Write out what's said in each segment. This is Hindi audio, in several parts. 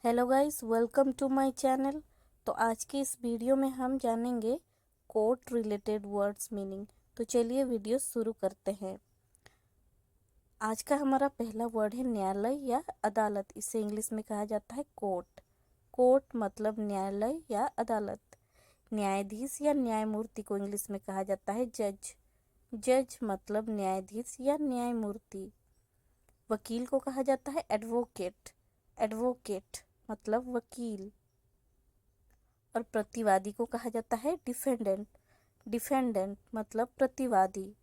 Hello guys, welcome to my channel. तो आज की इस वीडियो में हम जानेंगे कोर्ट रिलेटेड वर्ड्स मीनिंग। तो चलिए वीडियो शुरू करते हैं। आज का हमारा पहला वर्ड है न्यायालय या अदालत। इसे इंग्लिश में कहा जाता है कोर्ट। कोर्ट मतलब न्यायालय या अदालत। न्यायाधीश या न्यायमूर्ति को इंग्लिश में कहा जाता है जज। जज मतलब न्यायाधीश या न्यायमूर्ति। वकील को कहा जाता है एडवोकेट। एडवोकेट मतलब वकील। और प्रतिवादी को कहा जाता है डिफेंडेंट। डिफेंडेंट मतलब प्रतिवादी।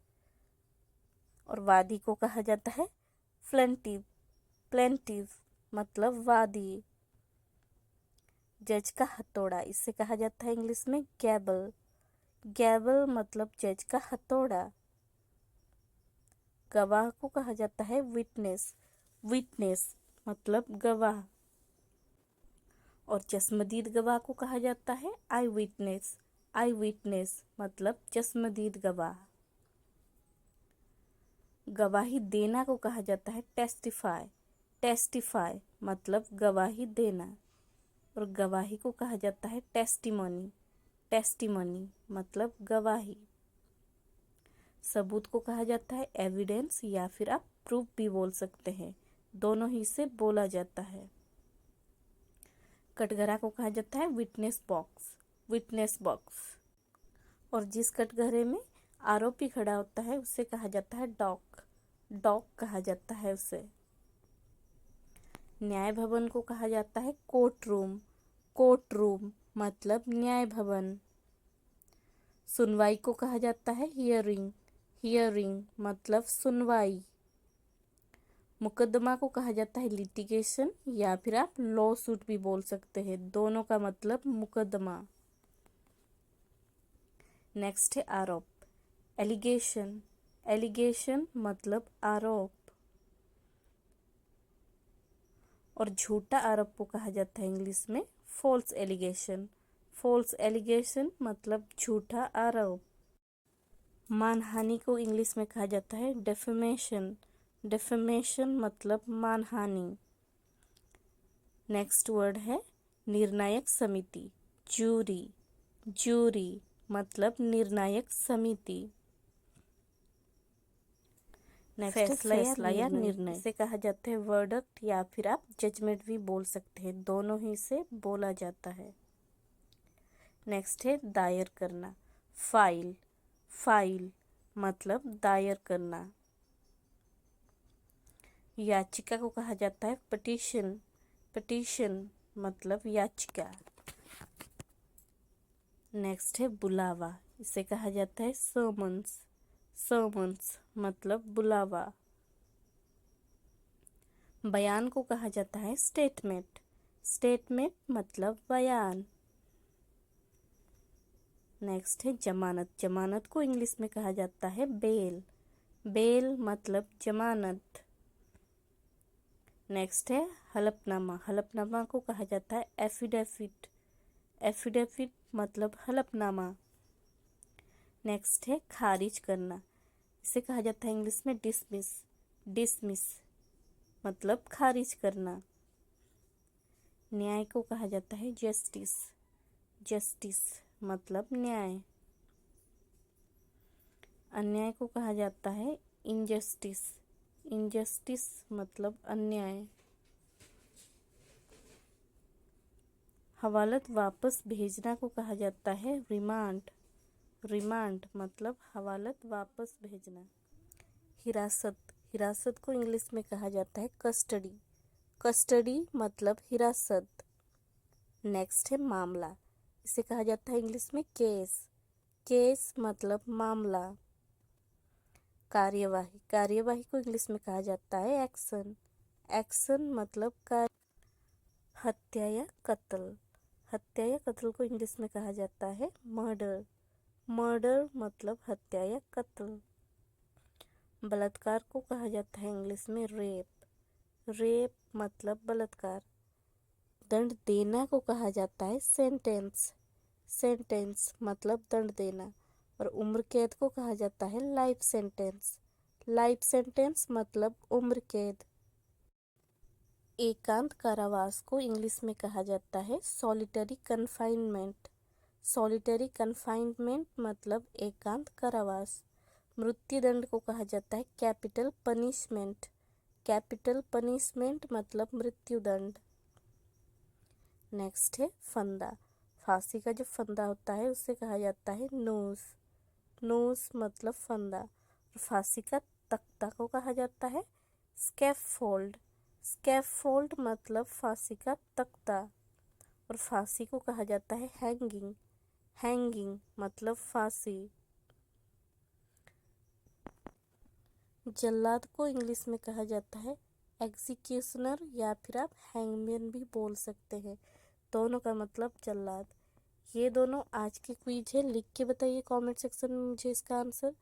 और वादी को कहा जाता है प्लेंटिव। प्लेंटिव मतलब वादी। जज का हथौड़ा, इसे कहा जाता है इंग्लिश में गैबल। गैबल मतलब जज का हथौड़ा। गवाह को कहा जाता है विटनेस। विटनेस मतलब गवाह। और चश्मदीद गवाह को कहा जाता है आई विटनेस। आई विटनेस मतलब चश्मदीद गवाह। गवाही देना को कहा जाता है टेस्टिफाई। टेस्टिफाई मतलब गवाही देना। और गवाही को कहा जाता है टेस्टिमनी। टेस्टिमनी मतलब गवाही। सबूत को कहा जाता है एविडेंस या फिर आप प्रूफ भी बोल सकते हैं, दोनों ही से बोला जाता है। कटघरा को कहा जाता है विटनेस बॉक्स। Witness box. और जिस कटघरे में आरोपी खड़ा होता है उसे कहा जाता है डॉक। डॉक कहा जाता है उसे। न्याय भवन को कहा जाता है कोर्ट रूम। कोर्ट रूम मतलब न्याय भवन। सुनवाई को कहा जाता है हियरिंग। हियरिंग मतलब सुनवाई। मुकदमा को कहा जाता है लिटिगेशन या फिर आप लॉ सूट भी बोल सकते हैं, दोनों का मतलब मुकदमा। नेक्स्ट है आरोप। एलिगेशन। एलिगेशन मतलब आरोप। और झूठा आरोप को कहा जाता है इंग्लिश में फॉल्स एलिगेशन। फॉल्स एलिगेशन मतलब झूठा आरोप। मानहानि को इंग्लिश में कहा जाता है डेफेमेशन। डेफेमेशन मतलब मानहानि। नेक्स्ट वर्ड है निर्णायक समिति। जूरी। जूरी मतलब निर्णायक समिति। नेक्स्ट है फैसला या निर्णय। इसे कहा जाता है वर्डिक्ट या फिर आप जजमेंट भी बोल सकते हैं, दोनों ही से बोला जाता है। नेक्स्ट है दायर करना। फाइल। फाइल मतलब दायर करना। याचिका को कहा जाता है पिटीशन। पिटीशन मतलब याचिका। नेक्स्ट है बुलावा। इसे कहा जाता है समन्स। समन्स मतलब बुलावा। बयान को कहा जाता है स्टेटमेंट। स्टेटमेंट मतलब बयान। नेक्स्ट है जमानत। जमानत को इंग्लिश में कहा जाता है बेल। बेल मतलब जमानत। नेक्स्ट है हलफनामा। हलफनामा को कहा जाता है एफिडेविट। एफिडेविट मतलब हलफनामा। नेक्स्ट है खारिज करना। इसे कहा जाता है इंग्लिश में डिसमिस। डिसमिस मतलब खारिज करना। न्याय को कहा जाता है जस्टिस। जस्टिस मतलब न्याय। अन्याय को कहा जाता है इनजस्टिस। इनजस्टिस मतलब अन्याय। हवालत वापस भेजना को कहा जाता है रिमांड। रिमांड मतलब हवालत वापस भेजना। हिरासत। हिरासत को इंग्लिश में कहा जाता है कस्टडी। कस्टडी मतलब हिरासत। नेक्स्ट है मामला। इसे कहा जाता है इंग्लिश में केस। केस मतलब मामला। कार्यवाही। कार्यवाही को इंग्लिश में कहा जाता है एक्शन। एक्शन मतलब कार्य। हत्या या कत्ल। हत्या या कत्ल को इंग्लिश में कहा जाता है मर्डर। मर्डर मतलब हत्या या कत्ल। बलात्कार को कहा जाता है इंग्लिश में रेप। रेप मतलब बलात्कार। दंड देना को कहा जाता है सेंटेंस। सेंटेंस मतलब दंड देना। और उम्र कैद को कहा जाता है लाइफ सेंटेंस। लाइफ सेंटेंस मतलब उम्र कैद। एकांत कारावास को इंग्लिश में कहा जाता है सॉलिटरी कन्फाइनमेंट। सॉलिटरी कन्फाइनमेंट मतलब एकांत कारावास। मृत्युदंड को कहा जाता है कैपिटल पनिशमेंट। कैपिटल पनिशमेंट मतलब मृत्युदंड। नेक्स्ट है फंदा। फांसी का जो फंदा होता है उसे कहा जाता है नोज। नोज मतलब फंदा। फांसी का तख्ता को कहा जाता है स्कैफोल्ड। स्कैफोल्ड मतलब फांसी का तख्ता। और फांसी को कहा जाता है हैंगिंग। हैंगिंग मतलब फांसी। जल्लाद को इंग्लिश में कहा जाता है एग्जीक्यूशनर या फिर आप हैंगमैन भी बोल सकते हैं। दोनों का मतलब जल्लाद। ये दोनों आज की क्विज है। लिख के बताइए कमेंट सेक्शन में मुझे इसका आंसर।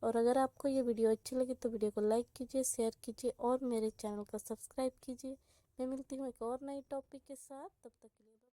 और अगर आपको ये वीडियो अच्छी लगी तो वीडियो को लाइक कीजिए, शेयर कीजिए और मेरे चैनल को सब्सक्राइब कीजिए। मैं मिलती हूँ एक और नई टॉपिक के साथ। तब तक के लिए